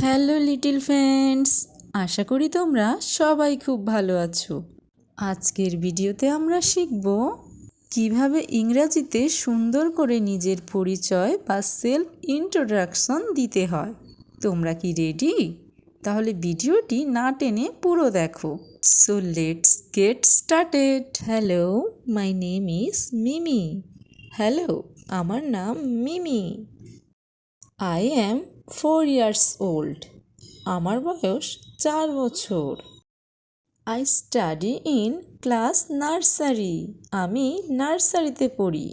Hello little friends, আশা করি তোমরা সবাই খুব ভালো আছো। আজকের ভিডিওতে আমরা শিখব কিভাবে ইংরেজিতে সুন্দর করে নিজের পরিচয় বা সেলফ ইন্ট্রোডাকশন দিতে হয়। তোমরা কি রেডি? তাহলে ভিডিওটি না টেনে পুরো দেখো। So let's get started. Hello, my name is Mimi. Hello, আমার নাম মিমি। I am 4 years old. আমার বয়স 4 বছর। I study in class nursery. আমি নার্সারিতে পড়ি।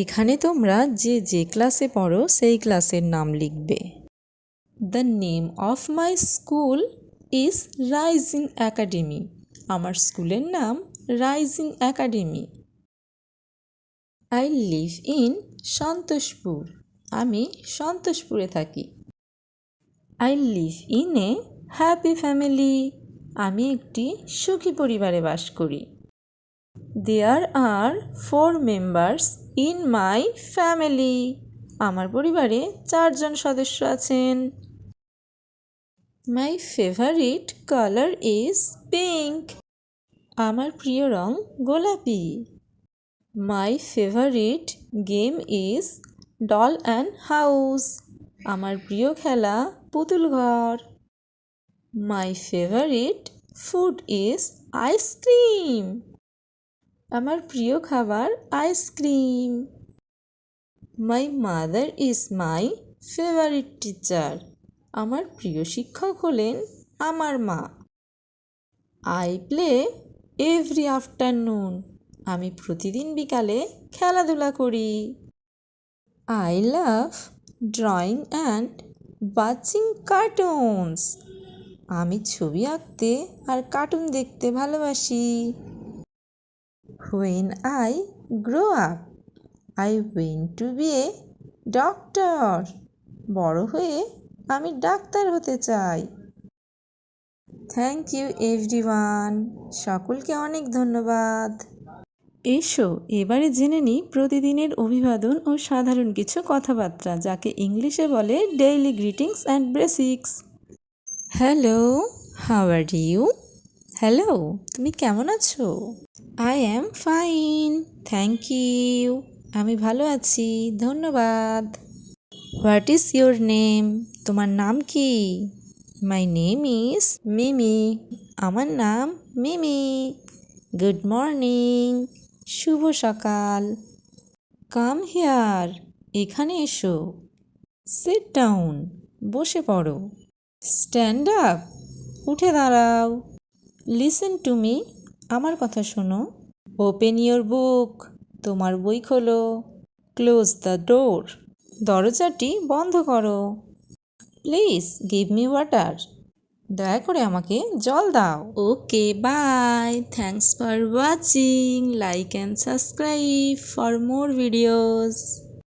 এখানে তোমরা যে ক্লাসে পড়ো সেই ক্লাসের নাম লিখবে। The name of my school is Rising Academy. আমার স্কুলের নাম rising academy. I live in Santoshpur. আমি সন্তোষপুরে থাকি। I live in a happy family. আমি একটি সুখী পরিবারে বাস করি। There are 4 members in my family. আমার পরিবারে 4 জন সদস্য আছেন। My favorite color is pink. আমার প্রিয় রং গোলাপি। My favorite game is doll and house. আমার প্রিয় খেলা পুতুল ঘর। My favorite food is ice cream. আমার প্রিয় খাবার ice cream. My mother is my favorite teacher. আমার প্রিয় শিক্ষক হলেন আমার মা। I play every afternoon. আমি প্রতিদিন বিকালে খেলাধুলা করি। I love drawing and watching cartoons. আমি ছবি আঁকতে আর কার্টুন দেখতে ভালোবাসি। When I grow up, I want to be a doctor. বড় হয়ে আমি ডাক্তার হতে চাই। Thank you everyone. সকলকে অনেক ধন্যবাদ। এসো এবারে জেনে নিই প্রতিদিনের অভিবাদন ও সাধারণ কিছু কথাবার্তা, যাকে ইংলিশে বলে daily greetings and basics. Hello, how are you? Hello, তুমি কেমন আছো? I am fine, thank you. আমি ভালো আছি, ধন্যবাদ। What is your name? তোমার নাম কি? My name is Mimi. আমার নাম মিমি। গুড মর্নিং, শুভ সকাল। কাম হিয়ার, এখানে এসো। সিট ডাউন, বসে পড়ো। স্ট্যান্ড আপ, উঠে দাঁড়াও। লিসেন টু মি, আমার কথা শোনো। ওপেন ইয়োর বুক, তোমার বই খোলো। ক্লোজ দ্য ডোর, দরজাটি বন্ধ করো। প্লিজ গিভ মি ওয়াটার, দয়া করে আমাকে জল দাও। Okay, bye. Thanks for watching. Like and subscribe for more videos.